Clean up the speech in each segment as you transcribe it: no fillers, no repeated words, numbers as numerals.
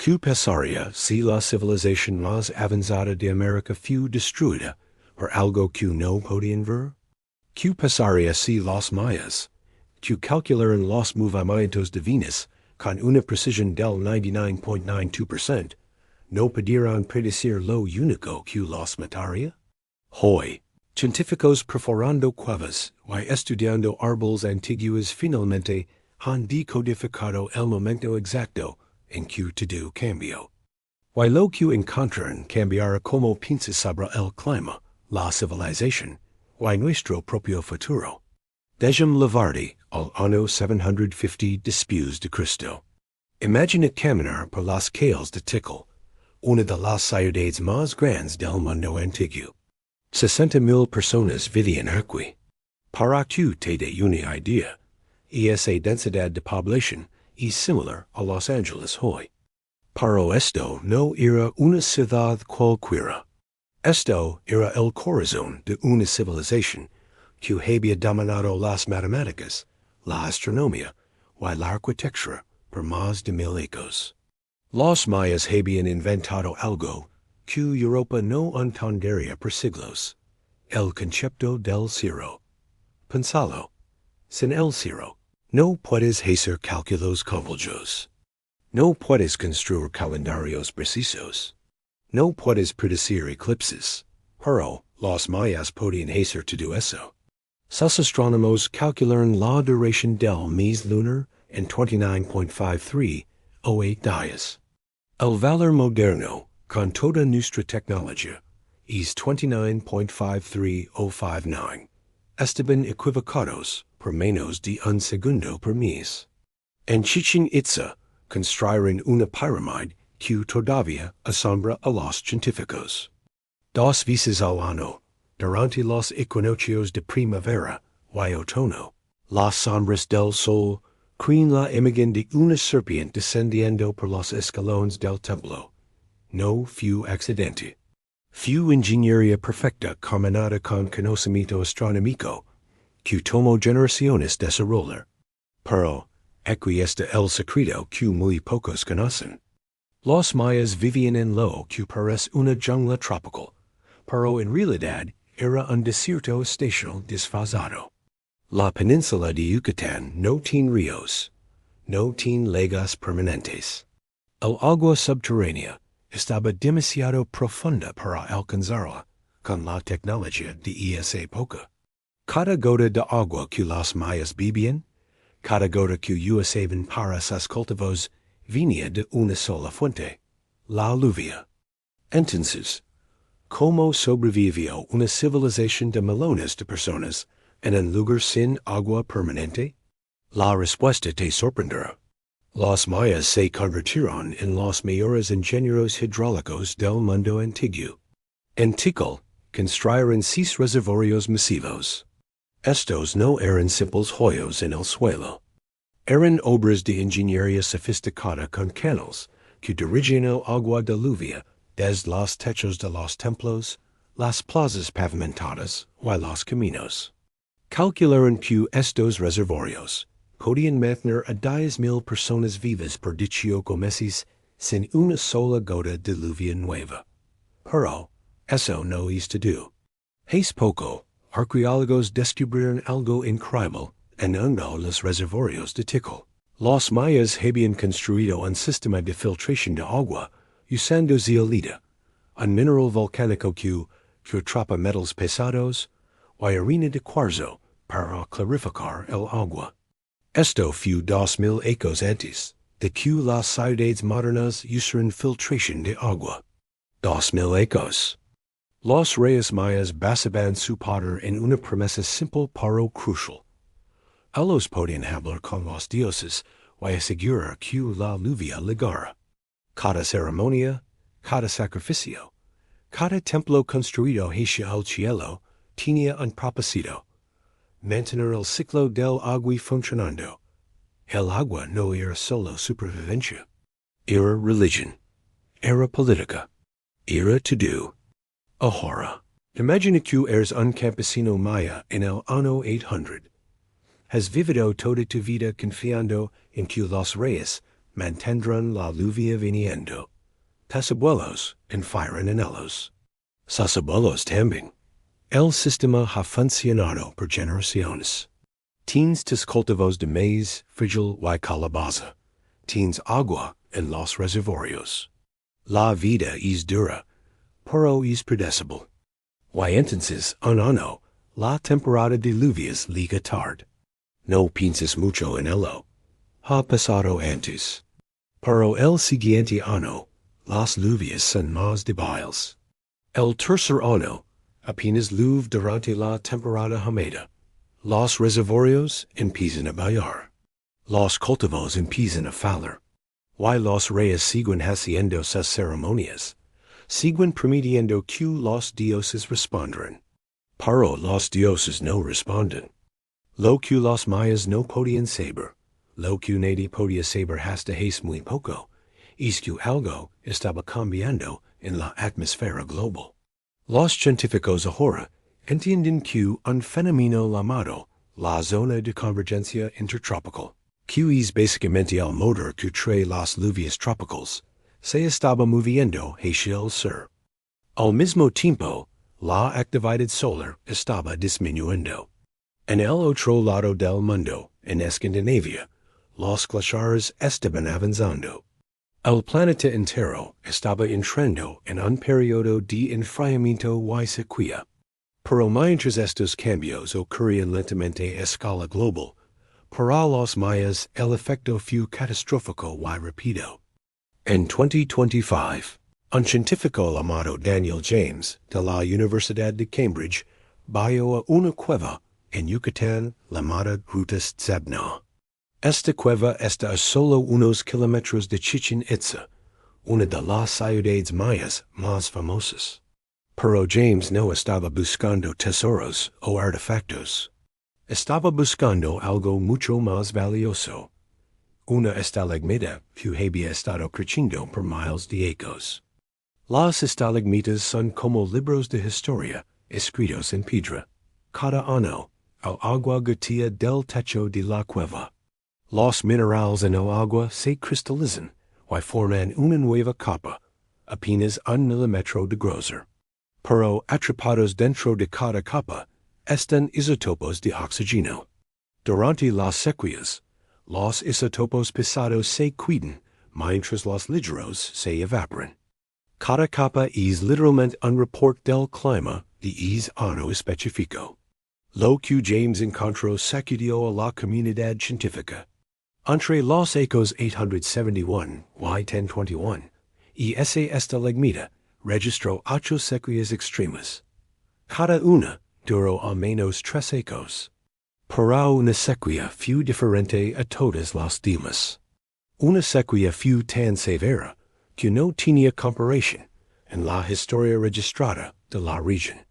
Q pasaria, si la civilización más avanzada de América fue destruida, por algo que no podían ver? Q pasaria si los mayas, que calcularon los movimientos divinos con una precisión del 99.92%, no pudieron predecir lo único que los mataría? Hoy, científicos perforando cuevas y estudiando árboles antiguos finalmente han decodificado el momento exacto en que todo cambió. Y lo que encontraron cambiará como piensa sobre el clima, la civilización, y nuestro propio futuro. Dejam Lavardi, al año 750 después de Cristo. Imagina caminar por las calles de Tikal, una de las ciudades más grandes del mundo antiguo. 60,000 personas vivían aquí. Para que te dé una idea, esa densidad de población es similar a Los Ángeles hoy. Pero esto no era una ciudad cualquiera. Esto era el corazón de una civilización que había dominado las matemáticas, la astronomía y la arquitectura por más de 1000 años. Los mayas habían inventado algo que Europa no entendería por siglos, el concepto del cero. Pensalo, sin el cero, no puedes hacer cálculos complejos. No puedes construir calendarios precisos. No puedes predecir eclipses. Pero los mayas podían hacer todo eso. Sus astrónomos calcularon la duración del mes lunar en 29.5308 días. El valor moderno, con toda nuestra tecnología, es 29.53059. Estaban equivocados por menos de un segundo por mes. En Chichen Itza, construyeron una pirámide que todavía asombra a los científicos. 2 veces al año, durante los equinoccios de primavera y otoño, las sombras del sol creen la imagen de una serpiente descendiendo por los escalones del templo. No fue accidente. Fue ingeniería perfecta combinada con conocimiento astronómico, que tomó generaciones desarrollar. Pero, aquí está el secreto que muy pocos conocen. Los mayas vivían en lo que parece una jungla tropical, pero en realidad era un desierto estacional desfasado. La península de Yucatán no tiene ríos, no tiene lagos permanentes. El agua subterránea estaba demasiado profunda para alcanzarla con la tecnología de esa época. Cada gota de agua que los mayas bebían, cada gota que usaban para sus cultivos, venía de una sola fuente, la lluvia. Entonces, ¿cómo sobrevivió una civilización de millones de personas en un lugar sin agua permanente? La respuesta te sorprenderá. Los mayas se convirtieron en los mayores ingenieros hidráulicos del mundo antiguo. En Tikal, construyeron 6 reservorios masivos. Estos no eran simples hoyos en el suelo. Eran obras de ingeniería sofisticada con canales que dirigían el agua de lluvia desde los techos de los templos, las plazas pavimentadas y los caminos. Calcularon que estos reservorios podían mantener a 10,000 personas vivas por 18 meses sin una sola gota de lluvia nueva. Pero eso no es todo. Hace poco, arqueólogos descubrieron algo increíble en uno de los reservorios de Tikal. Los mayas habían construido un sistema de filtración de agua usando zeolita, un mineral volcánico que atrapa metales pesados, y arena de cuarzo para clarificar el agua. Esto fue 2000 años antes de que las ciudades modernas usaran filtración de agua. 2000 años. Los reyes mayas basaban su poder en una promesa simple pero crucial. Ellos podían hablar con los dioses y asegurar que la lluvia llegara. Cada ceremonia, cada sacrificio, cada templo construido hacia el cielo tenía un propósito: mantener el ciclo del agua funcionando. El agua no era solo supervivencia. Era religión. Era política. Era todo. Ahora, imagina que eres un campesino maya en el año 800. Has vivido toda tu vida confiando en que los reyes mantendrán la lluvia viniendo. Tus abuelos infieren anhelos. Sus abuelos también. El sistema ha funcionado por generaciones. Tienes tus cultivos de maíz, frijol y calabaza. Tienes agua en los reservorios. La vida es dura, pero es predecible. Y entonces, un año, la temporada de lluvias llega tarde. No pienses mucho en ello. Ha pasado antes. Pero el siguiente año, las lluvias son más débiles. El tercer año, apenas llueve durante la temporada húmeda. Los reservorios empiezan a bailar. Los cultivos empiezan a fallar. Y los reyes siguen haciendo sus ceremonias. Siguen prometiendo que los dioses responderán. Pero los dioses no responden. Lo que los mayas no podían saber, lo que nadie podía saber hasta hace muy poco, es que algo estaba cambiando en la atmósfera global. Los científicos ahora entienden que un fenómeno llamado la zona de convergencia intertropical, que es básicamente el motor que trae las lluvias tropicales, se estaba moviendo hacia el sur. Al mismo tiempo, la actividad solar estaba disminuyendo. En el otro lado del mundo, en Escandinavia, los glaciares estaban avanzando. El planeta entero estaba entrando en un periodo de enfriamiento y sequía. Pero mientras estos cambios ocurrían lentamente a escala global, para los mayas el efecto fue catastrófico y rápido. En 2025, un científico llamado Daniel James de la Universidad de Cambridge vio una cueva en Yucatán llamada Ruta Tzebna. Esta cueva está a solo unos kilómetros de Chichén Itzá, una de las ciudades mayas más famosas. Pero James no estaba buscando tesoros o artefactos. Estaba buscando algo mucho más valioso. Una estalagmita que había estado creciendo por miles de ecos. Las estalagmitas son como libros de historia escritos en piedra. Cada año, el agua gotea del techo de la cueva. Los minerales en el agua se cristalizan y forman una nueva capa, apenas 1 milímetro de grosor. Pero atrapados dentro de cada capa están isótopos de oxígeno. Durante las sequías, los isótopos pesados se quitan mientras los ligeros se evaporan. Cada capa es literalmente un report del clima de ese año específico. Lo que James encontró sacudió a la comunidad científica. Entre los ecos 871 y 1021, y esa estalagmita registró 8 sequías extremas. Cada una duró al menos 3 ecos. Pero una sequía fue diferente a todas las demás. Una sequía fue tan severa que no tenía comparación en la historia registrada de la región.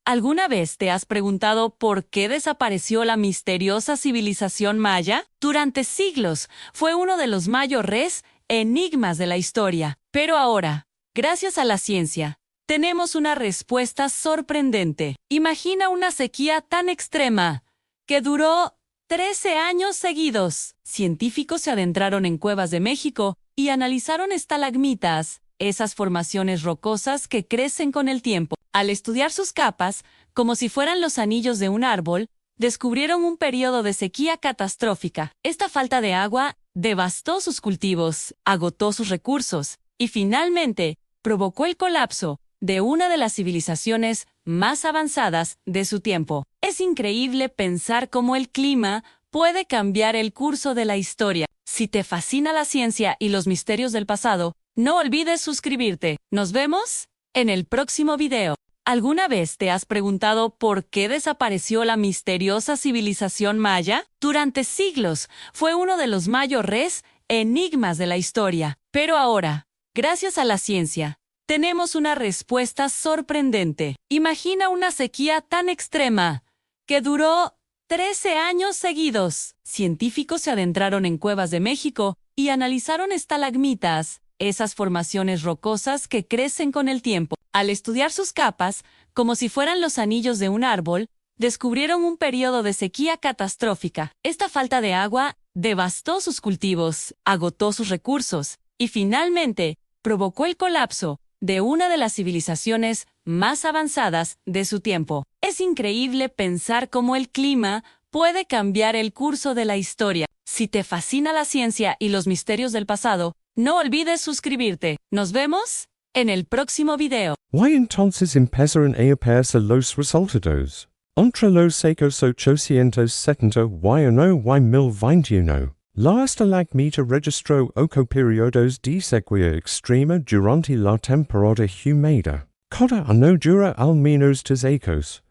¿Alguna vez te has preguntado por qué desapareció la misteriosa civilización maya? Durante siglos fue uno de los mayores enigmas de la historia. Pero ahora, gracias a la ciencia, tenemos una respuesta sorprendente. Imagina una sequía tan extrema que duró 13 años seguidos. Científicos se adentraron en cuevas de México y analizaron estalagmitas, esas formaciones rocosas que crecen con el tiempo. Al estudiar sus capas, como si fueran los anillos de un árbol, descubrieron un periodo de sequía catastrófica. Esta falta de agua devastó sus cultivos, agotó sus recursos y finalmente provocó el colapso de una de las civilizaciones más avanzadas de su tiempo. Es increíble pensar cómo el clima puede cambiar el curso de la historia. Si te fascina la ciencia y los misterios del pasado, no olvides suscribirte. Nos vemos en el próximo video. ¿Alguna vez te has preguntado por qué desapareció la misteriosa civilización maya? Durante siglos fue uno de los mayores enigmas de la historia. Pero ahora, gracias a la ciencia, tenemos una respuesta sorprendente. Imagina una sequía tan extrema que duró 13 años seguidos. Científicos se adentraron en cuevas de México y analizaron estalagmitas, esas formaciones rocosas que crecen con el tiempo. Al estudiar sus capas, como si fueran los anillos de un árbol, descubrieron un periodo de sequía catastrófica. Esta falta de agua devastó sus cultivos, agotó sus recursos y finalmente provocó el colapso de una de las civilizaciones más avanzadas de su tiempo. Es increíble pensar cómo el clima puede cambiar el curso de la historia. Si te fascina la ciencia y los misterios del pasado, no olvides suscribirte. Nos vemos en el próximo video. Why entonces empezaron a aparecer los resultados? Entre los secos 870 y no y 1021. La estalagmita registró ocho periodos de sequía extrema durante la temporada húmeda. Cada año dura al menos 3 años.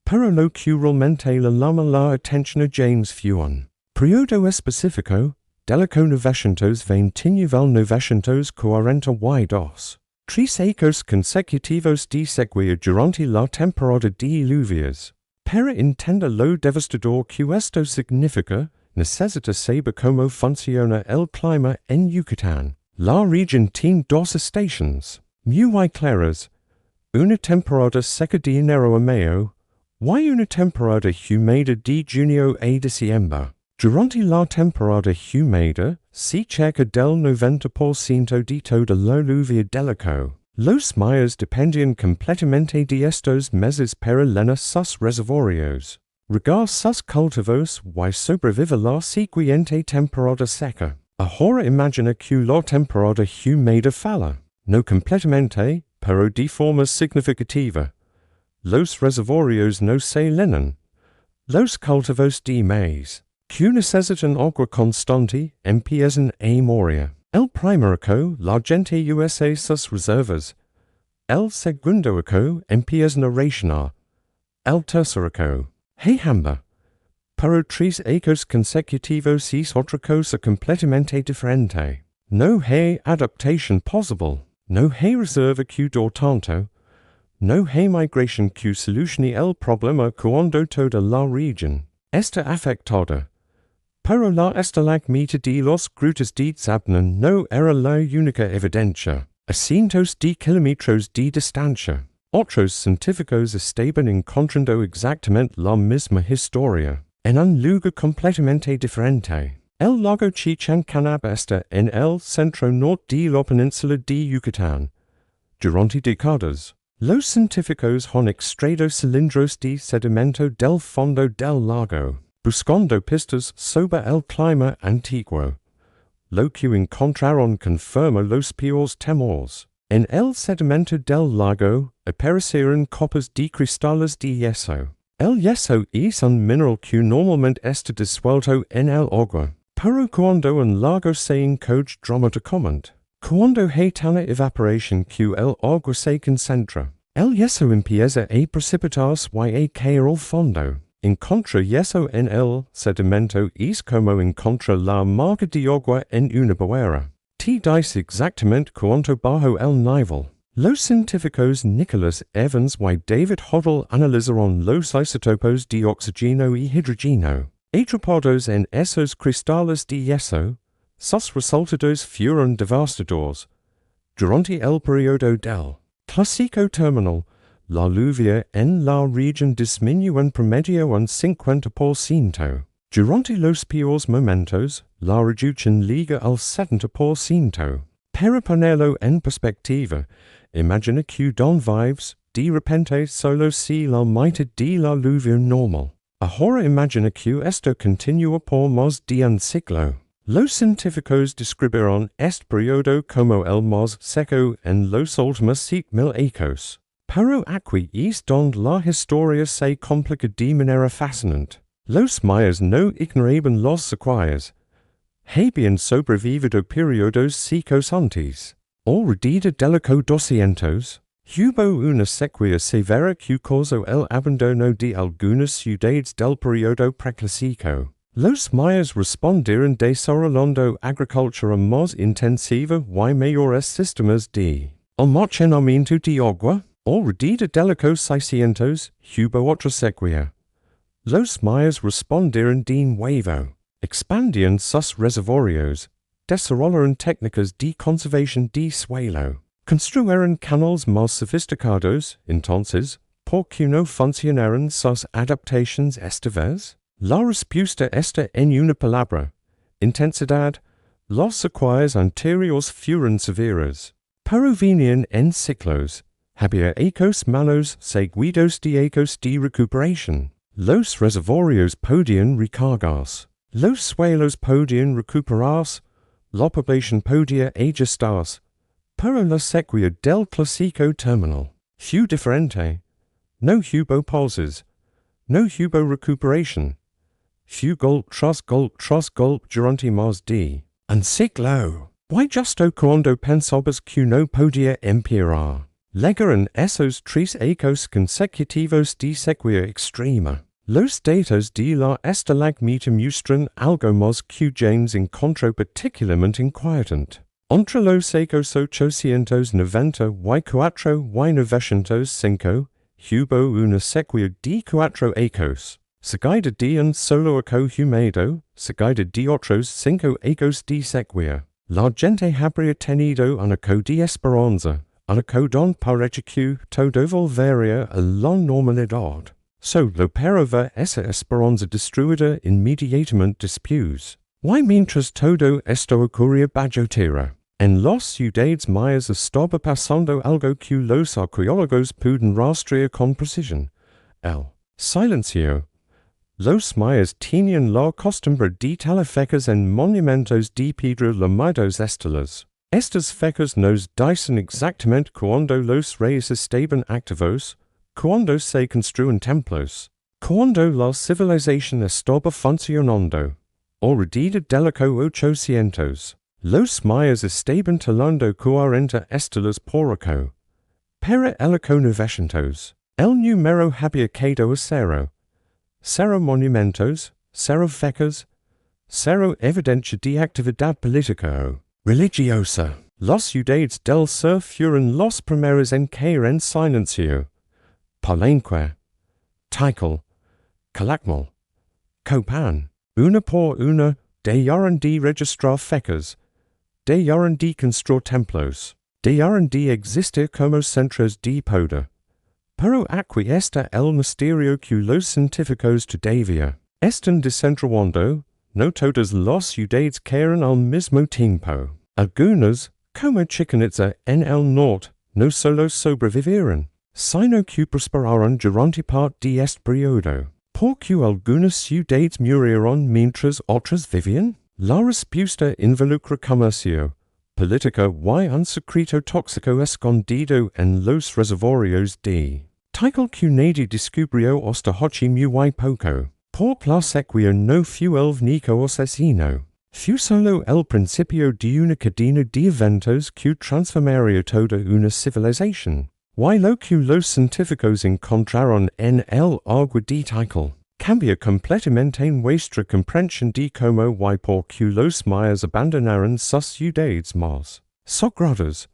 Pero no curalmente la llama la atención a James Fuan. Periodo específico, delico 929 al 942. 3 años consecutivos de sequía durante la temporada de lluvias. Para entender lo devastador que esto significa, necesita saber cómo funciona el clima en Yucatán. La región tiene 2 estaciones, muy claras, una temporada seca de enero a mayo, y una temporada húmeda de junio a diciembre. Durante la temporada húmeda, se cerca del 90% de toda la lluvia delico. Los mayas dependían completamente de estos meses para llenar sus reservorios, regar sus cultivos y sobrevivir la siguiente temporada seca. Ahora imagina que la temporada húmeda falla, no completamente, pero de forma significativa. Los reservorios no se llenan. Los cultivos de maíz, que necesitan agua constante, empiezan a morir. El primero, la gente usa sus reservas. El segundo, empiezan a racionar. El tercero, hambre. Pero 3 años consecutivos es otra cosa completamente diferente. No hay adaptación posible. No hay reserva que dure tanto. No hay migración que solucione el problema cuando toda la región está afectada. Pero la estalagmita de los grutas de Zabnan no era la única evidencia. A cientos de kilómetros de distancia, otros científicos estaban encontrando exactamente la misma historia, en un lugar completamente diferente. El lago Chichancanab está en el centro norte de la península de Yucatán. Durante décadas, los científicos han extraído cilindros de sedimento del fondo del lago, buscando pistas sobre el clima antiguo. Lo que encontraron confirma los peores temores. En el sedimento del lago aparecieron copas de cristales de yeso. El yeso es un mineral que normalmente está disuelto en el agua, pero cuando un lago se encoge dramáticamente, cuando hay tanta evaporación que el agua se concentra, el yeso empieza a precipitarse y a caer al fondo. Encontrar yeso en el sedimento es como encontrar la marca de agua en una bañera. Te dice exactamente cuánto bajo el nivel. Los científicos Nicholas Evans y David Hoddle analizaron los isótopos de oxígeno y hidrógeno atrapados en esos cristales de yeso. Sus resultados fueron devastadores. Durante el periodo del Clásico terminal, la lluvia en la región disminuyó en promedio un 50%. Durante los peores momentos, la reducción llega al 70%. Para ponerlo en perspectiva, imagina que don vives, de repente solo si la mitad de la lluvia normal. Ahora imagina que esto continúa por más de un siglo. Los científicos describieron este periodo como el más seco en los últimos 7,000 años. Pero aquí es donde la historia se complica de manera fascinante. Los mayas no ignoraban las sequías. Habían sobrevivido periodos secos antes. Alrededor del 200, hubo una sequía severa que causó el abandono de algunas ciudades del periodo preclásico. Los mayas respondieron desarrollando agricultura más intensiva y mayores sistemas de almacenamiento de agua. Alrededor del 600, hubo otra sequía. Los mayas respondieron de nuevo, expandían sus reservorios, desarrollaron técnicas de conservación de suelo, construyeron canales más sofisticados. Entonces, ¿por qué no funcionaron sus adaptaciones esta vez? La respuesta está en una palabra: intensidad, los sequías anteriores fueron severas. Pero venían en ciclos. Había ecos malos seguidos de ecos de recuperación. Los reservorios podían recargarse. Los suelos podían recuperarse. La población podía ajustarse. Pero la sequía del Clásico terminal fue diferente. No hubo pausas. No hubo recuperación. Fue golpe tras golpe durante más de un siglo. Why justo cuando pensabas que no podía empeorar. Llegaron esos tres ecos consecutivos de sequía extrema. Los datos de la estalagmita muestran algo más que James encontró particularmente inquietante. Entre los ecos 890 y 4 y 905, hubo una sequía de 4 ecos, seguida de un solo eco húmedo, seguida de otros 5 ecos de sequía. La gente habría tenido un eco de esperanza, un eco don parece que todo volvería a la normalidad. Solo pero ver esa esperanza destruida inmediatamente después. Y mientras todo esto ocurría bajo tierra, en las ciudades mayas estaba pasando algo que los arqueólogos pueden rastrear con precisión. El silencio. Los mayas tenían la costumbre de talar fecas en monumentos de piedra llamados estelas. Estas fecas nos dicen exactamente cuando los reyes estaban activos, cuando se construyen templos, cuando la civilización estaba funcionando. Alrededor del eco 800, los mayas estaban talando 40 estelas por eco. Para el eco 900, el número había quedado a cero. Cero monumentos, cero fecas, cero evidencia de actividad política o religiosa. Las ciudades del sur fueron los primeros en caer en silencio. Palenque, Tikal, Calakmul, Copan, una por una, dejaron de registrar fecas, dejaron de construir templos, dejaron de existir como centros de poder. Pero aquí está el misterio que los científicos todavía están descentrando. No todas las ciudades caen al mismo tiempo. Algunas, como Chichén Itzá en el norte, no solo sobrevivieron, sino que prosperaron durante parte de este periodo. ¿Por qué algunas ciudades murieron mientras otras vivían? La respuesta involucra comercio, política y un secreto tóxico escondido en los reservorios de Tikal que nadie descubrió hasta hace muy poco. Por la sequía no fue el único asesino. Fue solo el principio de una cadena de eventos que transformaría toda una civilización. Y lo que los científicos encontraron en el agua de Tikal cambia completamente nuestra comprensión de cómo y por qué los mayas abandonaron sus ciudades más sagradas.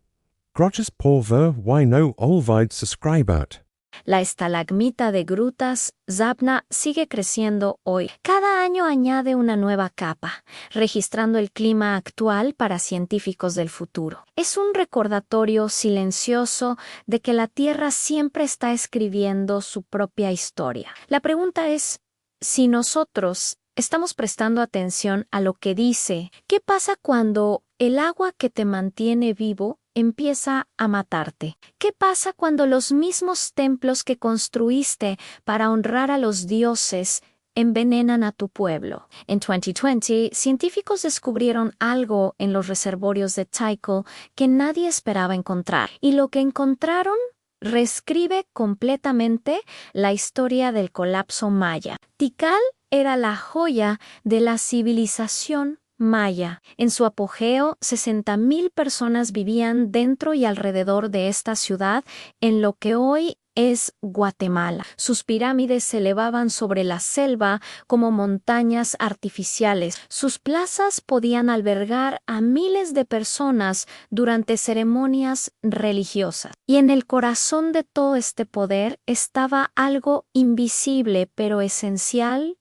Gracias por ver y no olvides suscribirte. La estalagmita de grutas, Zabna, sigue creciendo hoy. Cada año añade una nueva capa, registrando el clima actual para científicos del futuro. Es un recordatorio silencioso de que la Tierra siempre está escribiendo su propia historia. La pregunta es, si nosotros estamos prestando atención a lo que dice, ¿qué pasa cuando el agua que te mantiene vivo empieza a matarte? ¿Qué pasa cuando los mismos templos que construiste para honrar a los dioses envenenan a tu pueblo? En 2020, científicos descubrieron algo en los reservorios de Tikal que nadie esperaba encontrar. Y lo que encontraron reescribe completamente la historia del colapso maya. Tikal era la joya de la civilización maya. En su apogeo, 60,000 personas vivían dentro y alrededor de esta ciudad en lo que hoy es Guatemala. Sus pirámides se elevaban sobre la selva como montañas artificiales. Sus plazas podían albergar a miles de personas durante ceremonias religiosas. Y en el corazón de todo este poder estaba algo invisible pero esencial: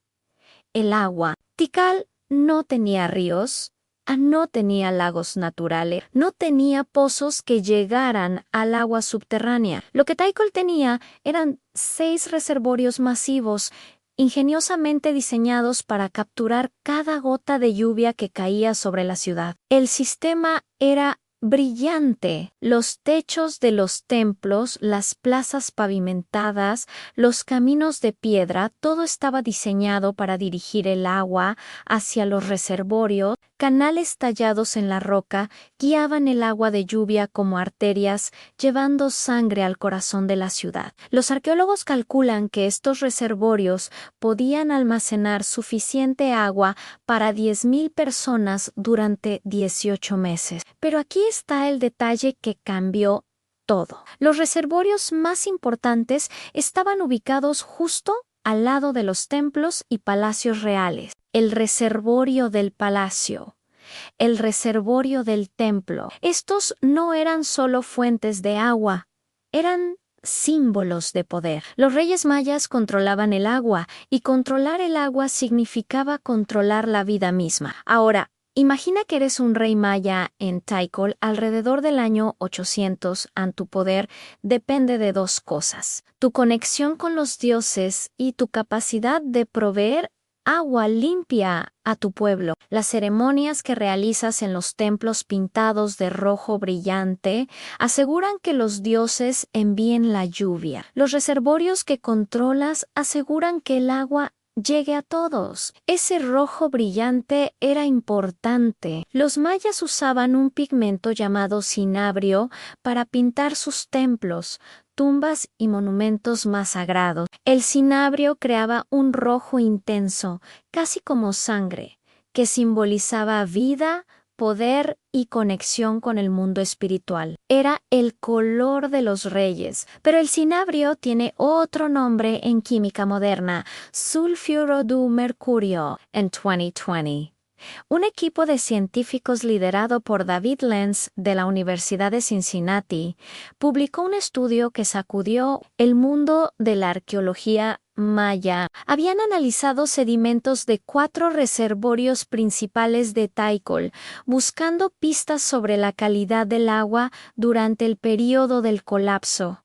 el agua. Tikal no tenía ríos, no tenía lagos naturales, no tenía pozos que llegaran al agua subterránea. Lo que Tikal tenía eran 6 reservorios masivos ingeniosamente diseñados para capturar cada gota de lluvia que caía sobre la ciudad. El sistema era brillante. Los techos de los templos, las plazas pavimentadas, los caminos de piedra, todo estaba diseñado para dirigir el agua hacia los reservorios. Canales tallados en la roca guiaban el agua de lluvia como arterias, llevando sangre al corazón de la ciudad. Los arqueólogos calculan que estos reservorios podían almacenar suficiente agua para 10,000 personas durante 18 meses. Pero aquí está el detalle que cambió todo. Los reservorios más importantes estaban ubicados justo al lado de los templos y palacios reales. El reservorio del palacio, el reservorio del templo. Estos no eran solo fuentes de agua, eran símbolos de poder. Los reyes mayas controlaban el agua, y controlar el agua significaba controlar la vida misma. Ahora, imagina que eres un rey maya en Tikal alrededor del año 800. Tu poder depende de dos cosas: tu conexión con los dioses y tu capacidad de proveer agua limpia a tu pueblo. Las ceremonias que realizas en los templos pintados de rojo brillante aseguran que los dioses envíen la lluvia. Los reservorios que controlas aseguran que el agua llegue a todos. Ese rojo brillante era importante. Los mayas usaban un pigmento llamado cinabrio para pintar sus templos, tumbas y monumentos más sagrados. El cinabrio creaba un rojo intenso, casi como sangre, que simbolizaba vida, poder y conexión con el mundo espiritual. Era el color de los reyes, pero el cinabrio tiene otro nombre en química moderna: sulfuro de mercurio. En 2020. Un equipo de científicos liderado por David Lenz de la Universidad de Cincinnati publicó un estudio que sacudió el mundo de la arqueología maya. Habían analizado sedimentos de 4 reservorios principales de Tikal, buscando pistas sobre la calidad del agua durante el período del colapso.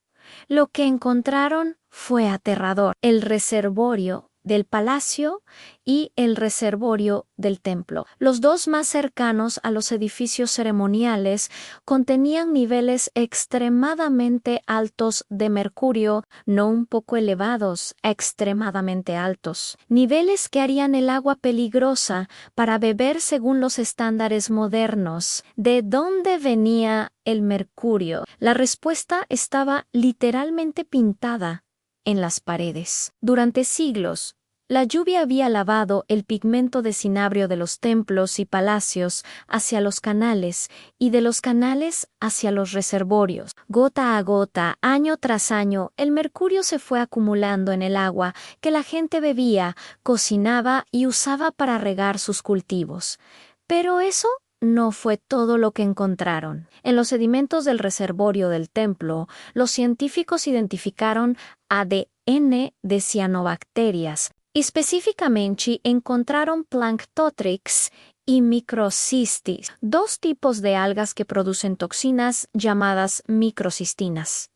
Lo que encontraron fue aterrador. El reservorio del palacio y el reservorio del templo, los dos más cercanos a los edificios ceremoniales, contenían niveles extremadamente altos de mercurio, no un poco elevados, extremadamente altos. Niveles que harían el agua peligrosa para beber según los estándares modernos. ¿De dónde venía el mercurio? La respuesta estaba literalmente pintada en las paredes. Durante siglos, la lluvia había lavado el pigmento de cinabrio de los templos y palacios hacia los canales, y de los canales hacia los reservorios. Gota a gota, año tras año, el mercurio se fue acumulando en el agua que la gente bebía, cocinaba y usaba para regar sus cultivos. Pero eso no fue todo lo que encontraron. En los sedimentos del reservorio del templo, los científicos identificaron ADN de cianobacterias. Específicamente encontraron Planctotrix y Microcystis, 2 tipos de algas que producen toxinas llamadas microcistinas.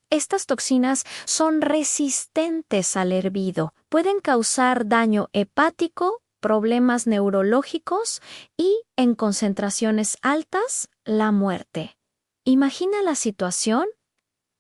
Estas toxinas son resistentes al hervido, pueden causar daño hepático, problemas neurológicos y, en concentraciones altas, la muerte. Imagina la situación.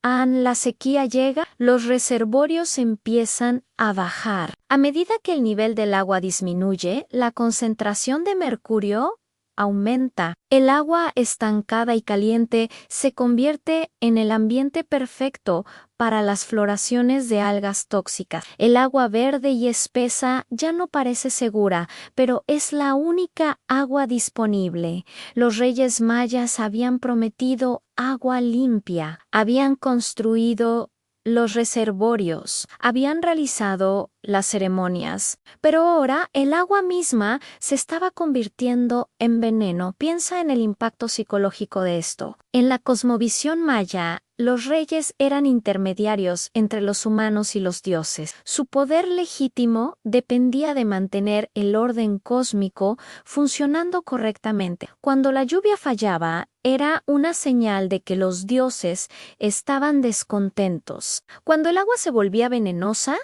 La sequía llega, los reservorios empiezan a bajar. A medida que el nivel del agua disminuye, la concentración de mercurio aumenta. El agua estancada y caliente se convierte en el ambiente perfecto para las floraciones de algas tóxicas. El agua verde y espesa ya no parece segura, pero es la única agua disponible. Los reyes mayas habían prometido agua limpia, habían construido los reservorios, habían realizado las ceremonias, pero ahora el agua misma se estaba convirtiendo en veneno. Piensa en el impacto psicológico de esto. En la cosmovisión maya, los reyes eran intermediarios entre los humanos y los dioses. Su poder legítimo dependía de mantener el orden cósmico funcionando correctamente. Cuando la lluvia fallaba, era una señal de que los dioses estaban descontentos. Cuando el agua se volvía venenosa,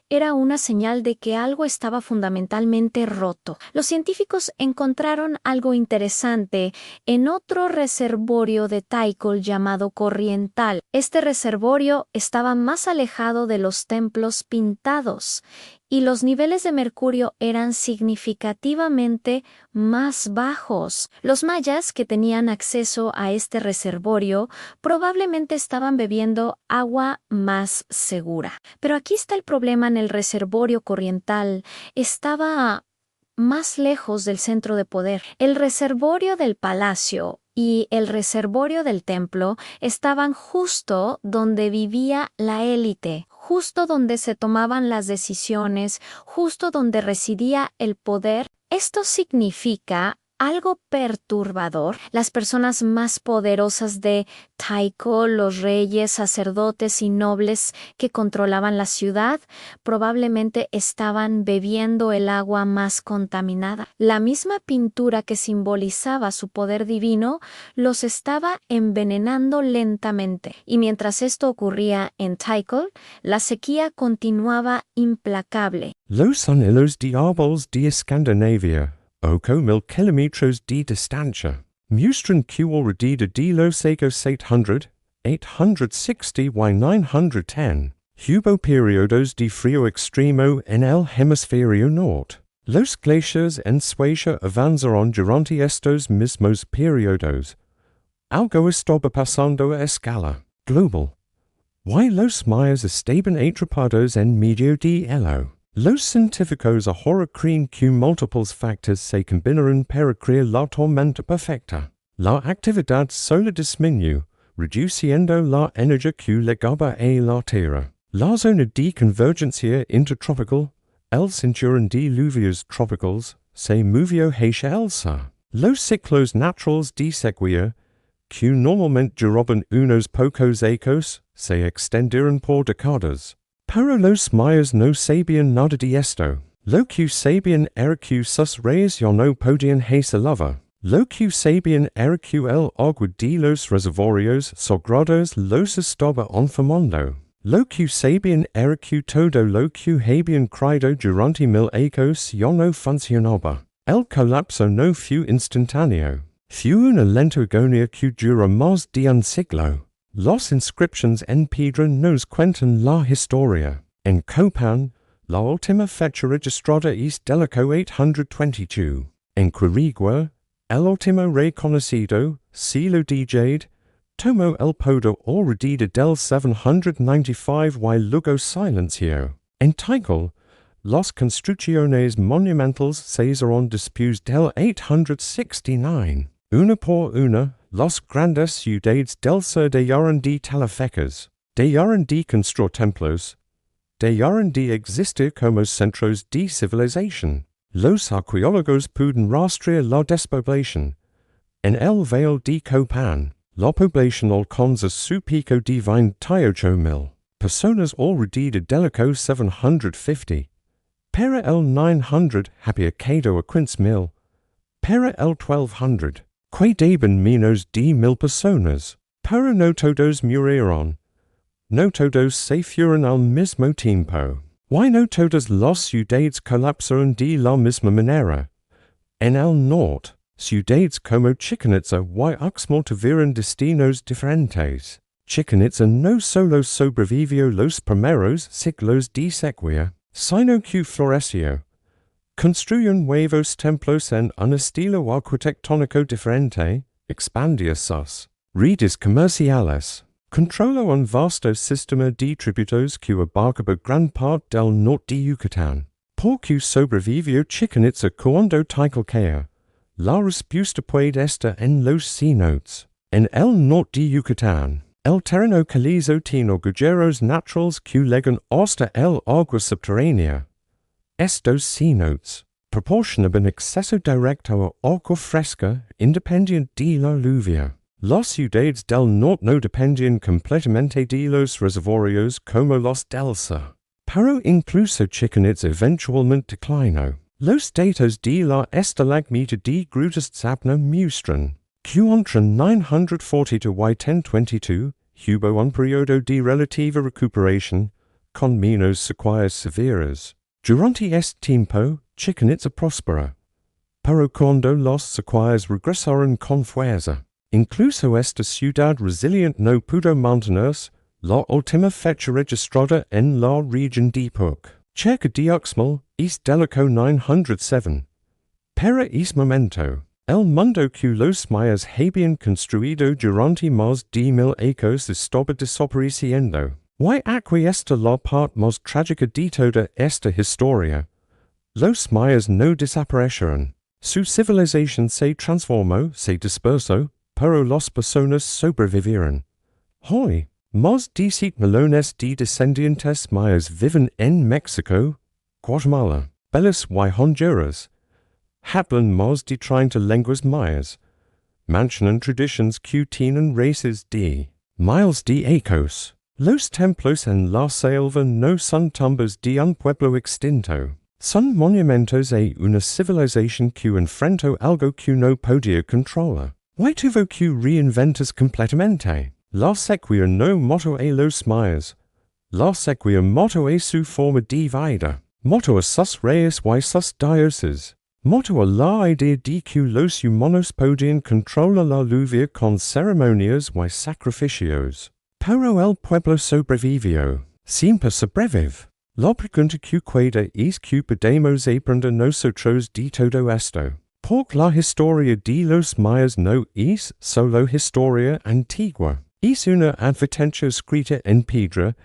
era una señal de que algo estaba fundamentalmente roto. Los científicos encontraron algo interesante en otro reservorio de Tikal llamado Corriental. Este reservorio estaba más alejado de los templos pintados y los niveles de mercurio eran significativamente más bajos. Los mayas que tenían acceso a este reservorio probablemente estaban bebiendo agua más segura. Pero aquí está el problema: en el reservorio Corriental estaba más lejos del centro de poder. El reservorio del palacio y el reservorio del templo estaban justo donde vivía la élite, justo donde se tomaban las decisiones, justo donde residía el poder. Esto significa algo perturbador. Las personas más poderosas de Tikal, los reyes, sacerdotes y nobles que controlaban la ciudad, probablemente estaban bebiendo el agua más contaminada. La misma pintura que simbolizaba su poder divino los estaba envenenando lentamente. Y mientras esto ocurría en Tikal, la sequía continuaba implacable. Los anillos diabolos de Scandinavia. Ocho mil kilometros de distancia. Mustran q alrededor de los años 800, 860 y 910. Hubo periodos de frío extremo en el hemisferio norte. Los glaciers en Suecia avanzaron durante estos mismos periodos. Algo estaba pasando a escala global. Y los mayas estaban atrapados en medio de ello. Los científicos ahora creen que múltiples factores se combinaron para crear la tormenta perfecta. La actividad solar disminuyó, reduciendo la energía que llegaba a la Tierra. La zona de convergencia intertropical, el cinturón de lluvias tropicales, se movió hacia el sur. Los ciclos naturales de sequía, que normalmente duraban unos pocos años, se extendieron por décadas. Pero los mayas no sabían nada de esto. Lo que sabían era que sus reyes ya no podían hacer lava. Lo que sabían era que el agua de los reservorios sagrados los estaba enfermando. Lo que sabían era que todo lo que habían creído durante 1000 años ya no funcionaba. El colapso no fue instantáneo. Fue una lenta agonía que duró más de un siglo. Las inscripciones en piedra nos cuentan la historia. En Copan, la última fecha registrada es del 822. En Quirigua, el último rey conocido, Silo de Jade, tomó el poder alrededor del 795 y luego silencio. En Tikal, las construcciones monumentales cesaron después del 869. Una por una, las grandes ciudades del sur dejaron de talafecas, dejaron de construir templos, dejaron de existir como centros de civilización. Los arqueólogos pueden rastrear la despoblación. En el Valle de Copan, la población alcanza su pico de 28,000 personas alrededor del 750. Para el 900 había quedado a 15,000. Para el 1200, quedaban menos de 1000 personas. Pero no todos murieron. No todos se fueron al mismo tiempo. Y no todas las ciudades colapsaron de la misma manera. En el norte, ciudades como Chichén Itzá y Uxmal tuvieron destinos diferentes. Chichén Itzá no solo sobrevivió los primeros siglos de sequía, sino que floreció. Construyó nuevos templos en un estilo arquitectónico diferente, expandió sus redes comerciales, controló un vasto sistema de tributos que abarcaba gran parte del norte de Yucatán. Porque sobrevivió Chichén Itzá cuando Tikal cayó. La respuesta puede estar en los cenotes. En el norte de Yucatán, el terreno calizo tiene agujeros naturales que llegan hasta el agua subterránea. Estos cenotes proporcionaban acceso directo a agua fresca independiente de la lluvia. Las ciudades del norte no dependían completamente de los reservorios como los del sur. Pero incluso Chichén Itzá eventualmente declinó. Los datos de la estalagmita de Grutas Zapna muestran Q entre 940 to Y1022, hubo un periodo de relativa recuperación, con menos sequías severas. Durante este tiempo, Chichen Itza prospera. Pero cuando los sequías regresaron con fuerza, incluso esta ciudad resilient no pudo mantenerse, la última fecha registrada en la región de Puc, cerca de Uxmal, East Delico 907. Para ese momento, el mundo que los mayas habían construido durante más de 1000 años estaba desapareciendo. Y aquí está la parte más trágica de toda esta historia. Los mayas no desaparecieron. Su civilización se transformó, se dispersó, pero las personas sobrevivieron. Hoy, más de 7 millones de descendientes mayas viven en México, Guatemala, Belice y Honduras. Hablan más de 30 lenguas mayas. Mantienen tradiciones que tienen raíces de miles de años. Los templos en la selva no son tumbas de un pueblo extinto. Son monumentos a una civilización que enfrentó algo que no podía controlar. Y tuvo que reinventarse completamente. La sequía no mató a los mayas. La sequía mató a su forma de vida. Mató a sus reyes y sus dioses. Mató a la idea de que los humanos podían controlar la lluvia con ceremonias y sacrificios. Pero el pueblo sobrevivió. Siempre sobrevive. La pregunta que queda es que podemos aprender nosotros de todo esto. Porque la historia de los mayas no es solo historia antigua. Es una advertencia escrita en piedra,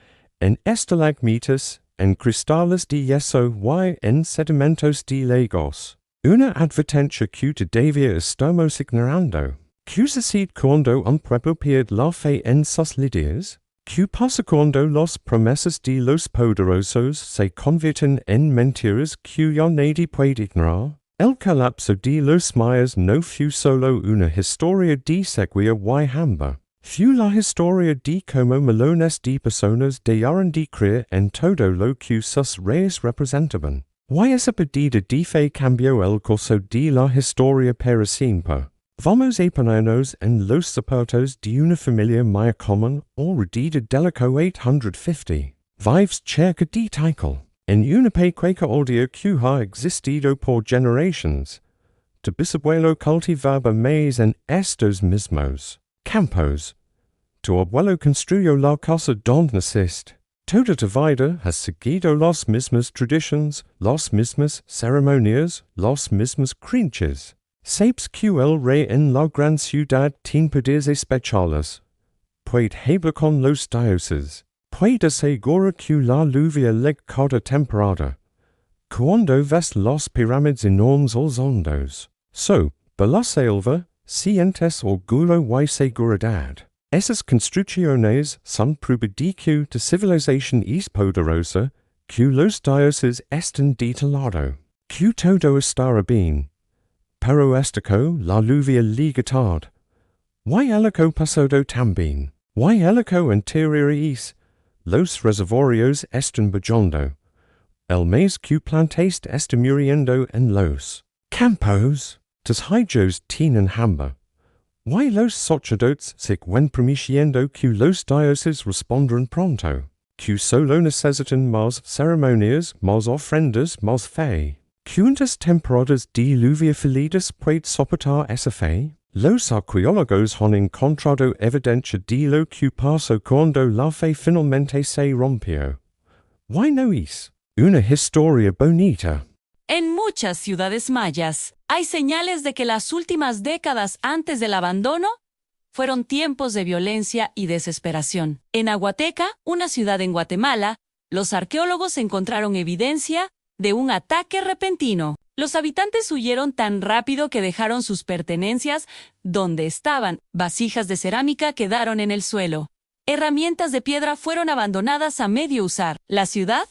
en estalagmitas, en cristales de yeso y en sedimentos de lagos. Una advertencia que todavía estamos ignorando. ¿Qué sucede cuando un pueblo pierde la fe en sus líderes? ¿Qué pasa cuando las promesas de los poderosos se convierten en mentiras que ya nadie puede ignorar? El colapso de los mayas no fue solo una historia de sequía y hambre. Fue la historia de cómo millones de personas dejaron de creer en todo lo que sus reyes representaban. Y esa pérdida de fe cambió el curso de la historia para siempre. Vamos a ponernos en los zapatos de una familia maya común alrededor del 850. Vives cerca de Tikal, en una pequeña aldea que ha existido por generaciones. Tu bisabuelo cultivaba maíz en estos mismos campos. Tu abuelo construyó la casa donde naciste. Toda tu vida has seguido las mismas tradiciones, las mismas ceremonias, las mismas creencias. Sabes que el rey en la gran ciudad tiene poderes especiales. Puede hablar con los dioses. Puede asegurar que la lluvia llega cada temporada. Cuando ves las pirámides enormes los hondos. So, por la selva, sientes orgullo y seguridad. Esas construcciones son prueba de que tu civilización es poderosa, que los dioses están de tu lado, que todo estará bien. Pero estaco la lluvia llega tarde. Y helico pasado también. Y helico anterior es. Los reservorios están bajando. El maíz que plantaste está muriendo en los campos. Tus hijos tienen hambre. Y los sacerdotes se ven prometiendo que los dioses responderán pronto. Que solo necesitan más ceremonias, más ofrendas, más fe. ¿Cuántas temporadas de lluvia felices puede soportar esa fe? Los arqueólogos han encontrado evidencia de lo que pasó cuando la fe finalmente se rompió. ¿Y no es una historia bonita? En muchas ciudades mayas, hay señales de que las últimas décadas antes del abandono fueron tiempos de violencia y desesperación. En Aguateca, una ciudad en Guatemala, los arqueólogos encontraron evidencia de un ataque repentino. Los habitantes huyeron tan rápido que dejaron sus pertenencias donde estaban. Vasijas de cerámica quedaron en el suelo. Herramientas de piedra fueron abandonadas a medio usar. La ciudad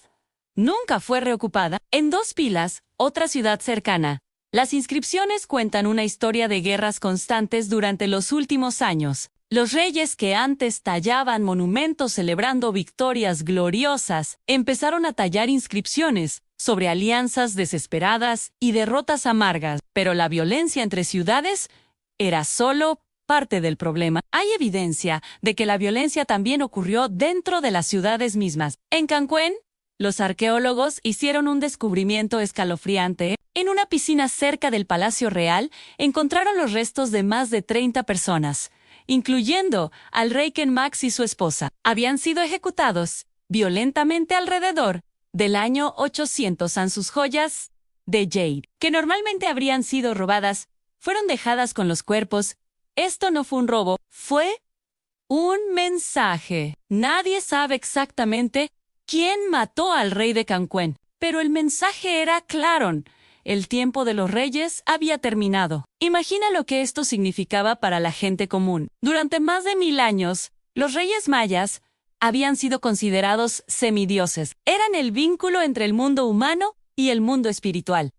nunca fue reocupada. En Dos Pilas, otra ciudad cercana, las inscripciones cuentan una historia de guerras constantes durante los últimos años. Los reyes que antes tallaban monumentos celebrando victorias gloriosas empezaron a tallar inscripciones sobre alianzas desesperadas y derrotas amargas, pero la violencia entre ciudades era solo parte del problema. Hay evidencia de que la violencia también ocurrió dentro de las ciudades mismas. En Cancún, los arqueólogos hicieron un descubrimiento escalofriante. En una piscina cerca del Palacio Real, encontraron los restos de más de 30 personas, incluyendo al rey Kenmax y su esposa. Habían sido ejecutados violentamente alrededor del año 800. Sus joyas de jade, que normalmente habrían sido robadas, fueron dejadas con los cuerpos. Esto no fue un robo, fue un mensaje. Nadie sabe exactamente quién mató al rey de Cancún, pero el mensaje era claro. El tiempo de los reyes había terminado. Imagina lo que esto significaba para la gente común. Durante más de 1000 años, los reyes mayas habían sido considerados semidioses. Eran el vínculo entre el mundo humano y el mundo espiritual.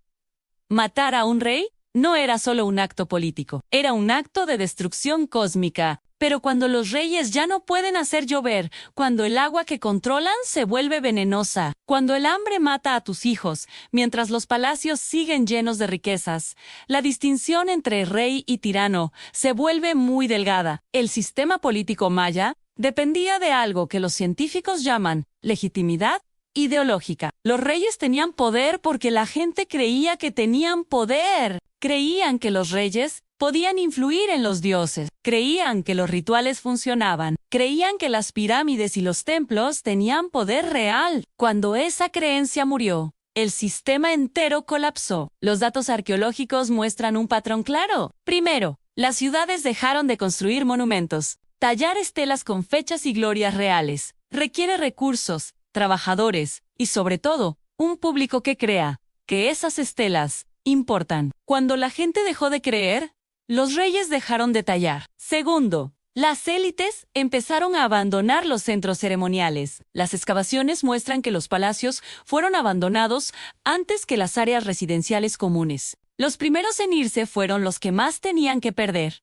Matar a un rey no era solo un acto político, era un acto de destrucción cósmica. Pero cuando los reyes ya no pueden hacer llover, cuando el agua que controlan se vuelve venenosa, cuando el hambre mata a tus hijos, mientras los palacios siguen llenos de riquezas, la distinción entre rey y tirano se vuelve muy delgada. El sistema político maya dependía de algo que los científicos llaman legitimidad ideológica. Los reyes tenían poder porque la gente creía que tenían poder. Creían que los reyes podían influir en los dioses. Creían que los rituales funcionaban. Creían que las pirámides y los templos tenían poder real. Cuando esa creencia murió, el sistema entero colapsó. Los datos arqueológicos muestran un patrón claro. Primero, las ciudades dejaron de construir monumentos. Tallar estelas con fechas y glorias reales requiere recursos, trabajadores y, sobre todo, un público que crea que esas estelas importan. Cuando la gente dejó de creer, los reyes dejaron de tallar. Segundo, las élites empezaron a abandonar los centros ceremoniales. Las excavaciones muestran que los palacios fueron abandonados antes que las áreas residenciales comunes. Los primeros en irse fueron los que más tenían que perder.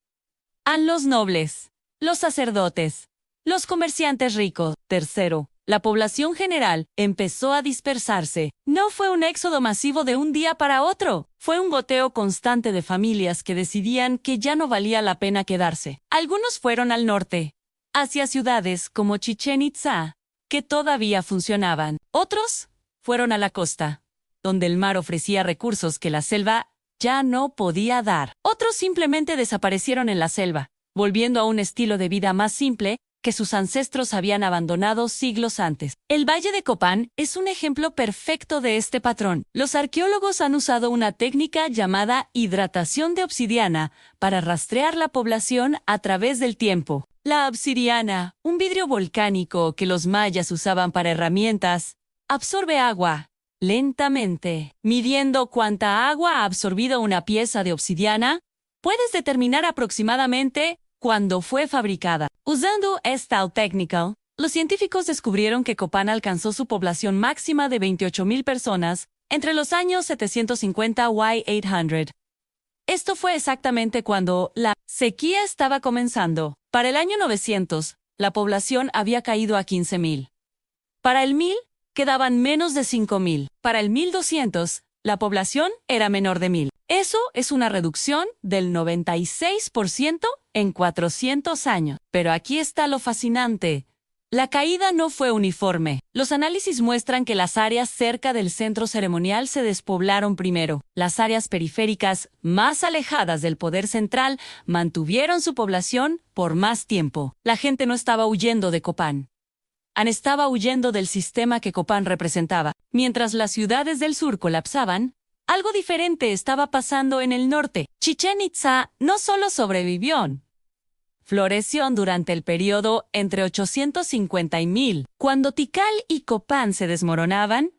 Los nobles, los sacerdotes, los comerciantes ricos. Tercero, la población general empezó a dispersarse. No fue un éxodo masivo de un día para otro. Fue un goteo constante de familias que decidían que ya no valía la pena quedarse. Algunos fueron al norte, hacia ciudades como Chichén Itzá, que todavía funcionaban. Otros fueron a la costa, donde el mar ofrecía recursos que la selva ya no podía dar. Otros simplemente desaparecieron en la selva, volviendo a un estilo de vida más simple que sus ancestros habían abandonado siglos antes. El Valle de Copán es un ejemplo perfecto de este patrón. Los arqueólogos han usado una técnica llamada hidratación de obsidiana para rastrear la población a través del tiempo. La obsidiana, un vidrio volcánico que los mayas usaban para herramientas, absorbe agua lentamente. Midiendo cuánta agua ha absorbido una pieza de obsidiana, puedes determinar aproximadamente cuándo fue fabricada. Usando esta técnica, los científicos descubrieron que Copán alcanzó su población máxima de 28,000 personas entre los años 750 y 800. Esto fue exactamente cuando la sequía estaba comenzando. Para el año 900, la población había caído a 15,000. Para el 1000, quedaban menos de 5,000. Para el 1200, la población era menor de 1000. Eso es una reducción del 96% en 400 años. Pero aquí está lo fascinante. La caída no fue uniforme. Los análisis muestran que las áreas cerca del centro ceremonial se despoblaron primero. Las áreas periféricas, más alejadas del poder central, mantuvieron su población por más tiempo. La gente no estaba huyendo de Copán. Estaba huyendo del sistema que Copán representaba. Mientras las ciudades del sur colapsaban, algo diferente estaba pasando en el norte. Chichén Itzá no solo sobrevivió, floreció durante el periodo entre 850 y 1000. Cuando Tikal y Copán se desmoronaban,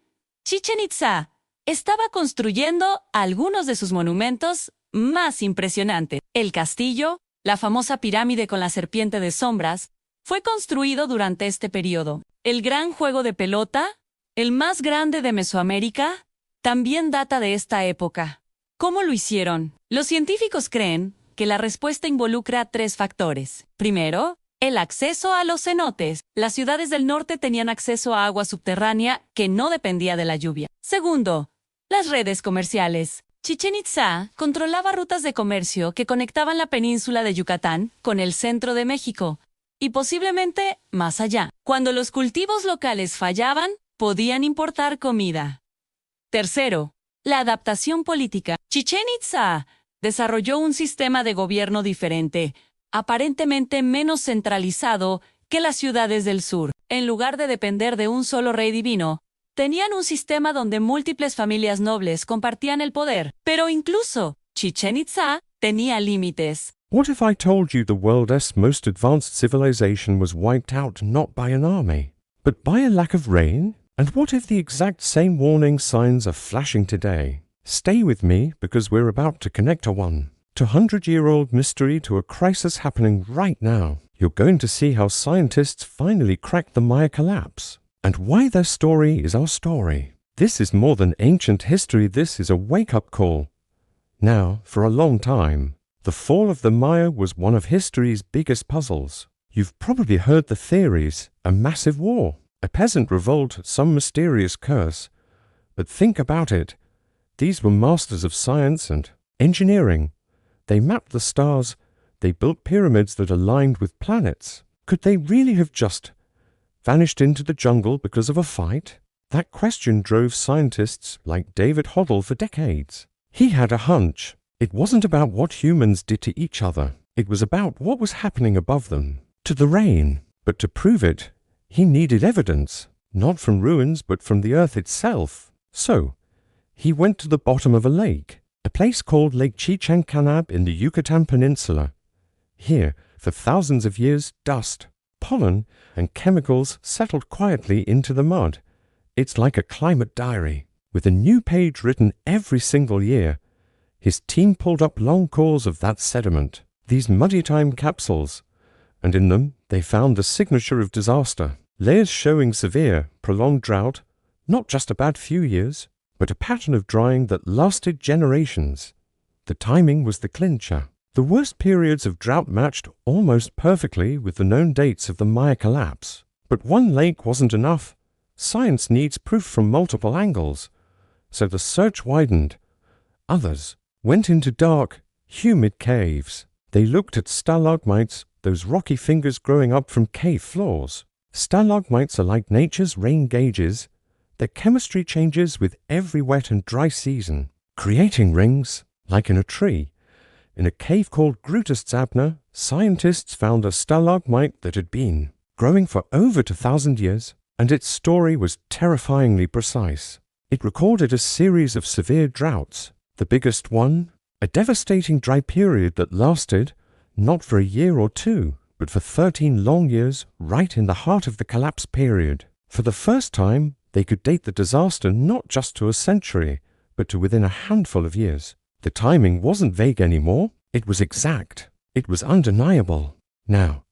Chichén Itzá estaba construyendo algunos de sus monumentos más impresionantes. El castillo, la famosa pirámide con la serpiente de sombras, fue construido durante este periodo. El gran juego de pelota, el más grande de Mesoamérica, también data de esta época. ¿Cómo lo hicieron? Los científicos creen que la respuesta involucra 3 factores. Primero, el acceso a los cenotes. Las ciudades del norte tenían acceso a agua subterránea que no dependía de la lluvia. Segundo, las redes comerciales. Chichén Itzá controlaba rutas de comercio que conectaban la península de Yucatán con el centro de México, y posiblemente más allá. Cuando los cultivos locales fallaban, podían importar comida. Tercero, la adaptación política. Chichén Itzá desarrolló un sistema de gobierno diferente, aparentemente menos centralizado que las ciudades del sur. En lugar de depender de un solo rey divino, tenían un sistema donde múltiples familias nobles compartían el poder. Pero incluso Chichén Itzá tenía límites. What if I told you the world's most advanced civilization was wiped out not by an army, but by a lack of rain? And what if the exact same warning signs are flashing today? Stay with me because we're about to connect a 200-year-old mystery to a crisis happening right now. You're going to see how scientists finally cracked the Maya collapse, and why their story is our story. This is more than ancient history, this is a wake-up call. Now, for a long time, the fall of the Maya was one of history's biggest puzzles. You've probably heard the theories: a massive war, a peasant revolt, some mysterious curse. But think about it. These were masters of science and engineering. They mapped the stars. They built pyramids that aligned with planets. Could they really have just vanished into the jungle because of a fight? That question drove scientists like David Hoddle for decades. He had a hunch. It wasn't about what humans did to each other. It was about what was happening above them, to the rain. But to prove it, he needed evidence, not from ruins but from the earth itself. So, he went to the bottom of a lake, a place called Lake Chichen Canab in the Yucatan Peninsula. Here, for thousands of years, dust, pollen, and chemicals settled quietly into the mud. It's like a climate diary, with a new page written every single year. His team pulled up long cores of that sediment, these muddy time capsules, and in them they found the signature of disaster, layers showing severe, prolonged drought, not just a bad few years, but a pattern of drying that lasted generations. The timing was the clincher. The worst periods of drought matched almost perfectly with the known dates of the Maya collapse. But one lake wasn't enough. Science needs proof from multiple angles. So the search widened. Others went into dark, humid caves. They looked at stalagmites, those rocky fingers growing up from cave floors. Stalagmites are like nature's rain gauges. Their chemistry changes with every wet and dry season, creating rings, like in a tree. In a cave called Grutastzabna, scientists found a stalagmite that had been growing for over 2,000 years, and its story was terrifyingly precise. It recorded a series of severe droughts. The biggest one, a devastating dry period that lasted not for a year or two, but for 13 long years, right in the heart of the collapse period. For the first time, they could date the disaster not just to a century, but to within a handful of years. The timing wasn't vague anymore. It was exact. It was undeniable. Now,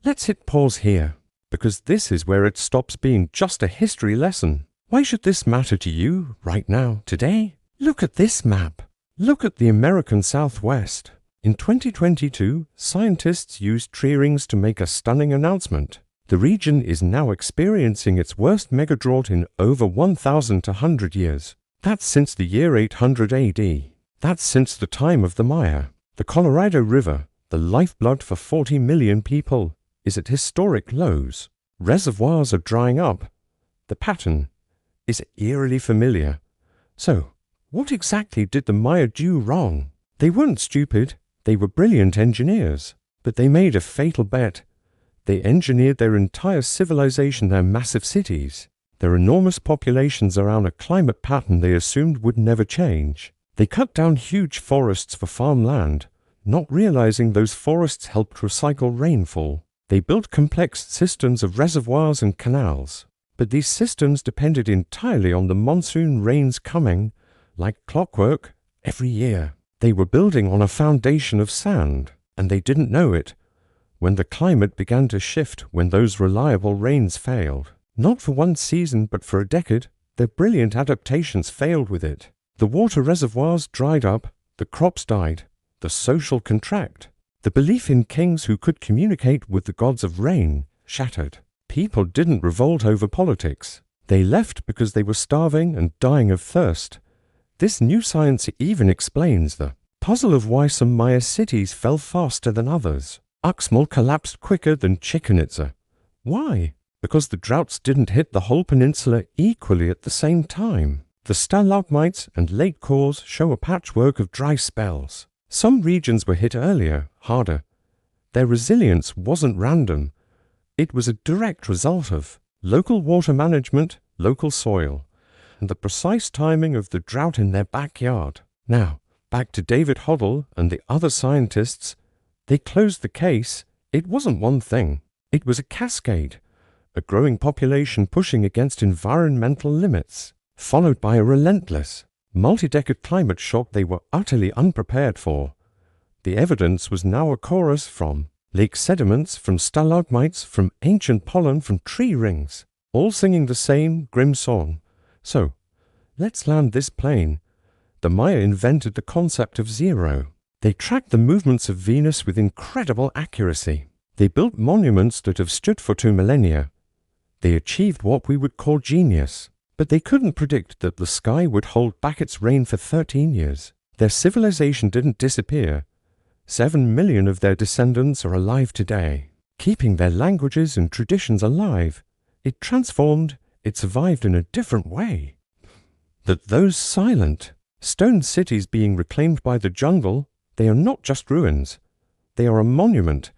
let's hit pause here, because this is where it stops being just a history lesson. Why should this matter to you right now, today? Look at this map. Look at the American Southwest. In 2022, scientists used tree rings to make a stunning announcement. The region is now experiencing its worst megadrought in over 1,200 years. That's since the year 800 AD. That's since the time of the Maya. The Colorado River, the lifeblood for 40 million people, is at historic lows. Reservoirs are drying up. The pattern is eerily familiar. So, what exactly did the Maya do wrong? They weren't stupid. They were brilliant engineers. But they made a fatal bet. They engineered their entire civilization, their massive cities, their enormous populations around a climate pattern they assumed would never change. They cut down huge forests for farmland, not realizing those forests helped recycle rainfall. They built complex systems of reservoirs and canals, but these systems depended entirely on the monsoon rains coming, like clockwork, every year. They were building on a foundation of sand, and they didn't know it when the climate began to shift, when those reliable rains failed. Not for one season, but for a decade, their brilliant adaptations failed with it. The water reservoirs dried up, the crops died, the social contract. The belief in kings who could communicate with the gods of rain shattered. People didn't revolt over politics. They left because they were starving and dying of thirst. This new science even explains the puzzle of why some Maya cities fell faster than others. Uxmal collapsed quicker than Chichen Itza. Why? Because the droughts didn't hit the whole peninsula equally at the same time. The stalagmites and lake cores show a patchwork of dry spells. Some regions were hit earlier, harder. Their resilience wasn't random. It was a direct result of local water management, local soil, and the precise timing of the drought in their backyard. Now, back to David Hoddle and the other scientists. They closed the case. It wasn't one thing. It was a cascade. A growing population pushing against environmental limits, followed by a relentless, multi-decade climate shock they were utterly unprepared for. The evidence was now a chorus from lake sediments, from stalagmites, from ancient pollen, from tree rings, all singing the same grim song. So, let's land this plane. The Maya invented the concept of zero. They tracked the movements of Venus with incredible accuracy. They built monuments that have stood for 2 millennia. They achieved what we would call genius. But they couldn't predict that the sky would hold back its rain for 13 years. Their civilization didn't disappear. 7 million of their descendants are alive today, keeping their languages and traditions alive. It transformed, it survived in a different way. That those silent, stone cities being reclaimed by the jungle, they are not just ruins. They are a monument,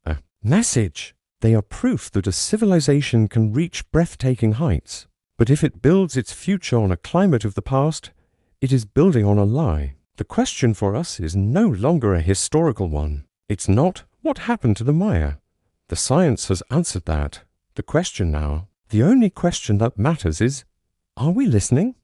a message. They are proof that a civilization can reach breathtaking heights. But if it builds its future on a climate of the past, it is building on a lie. The question for us is no longer a historical one. It's not, what happened to the Maya? The science has answered that. The question now, the only question that matters is, are we listening?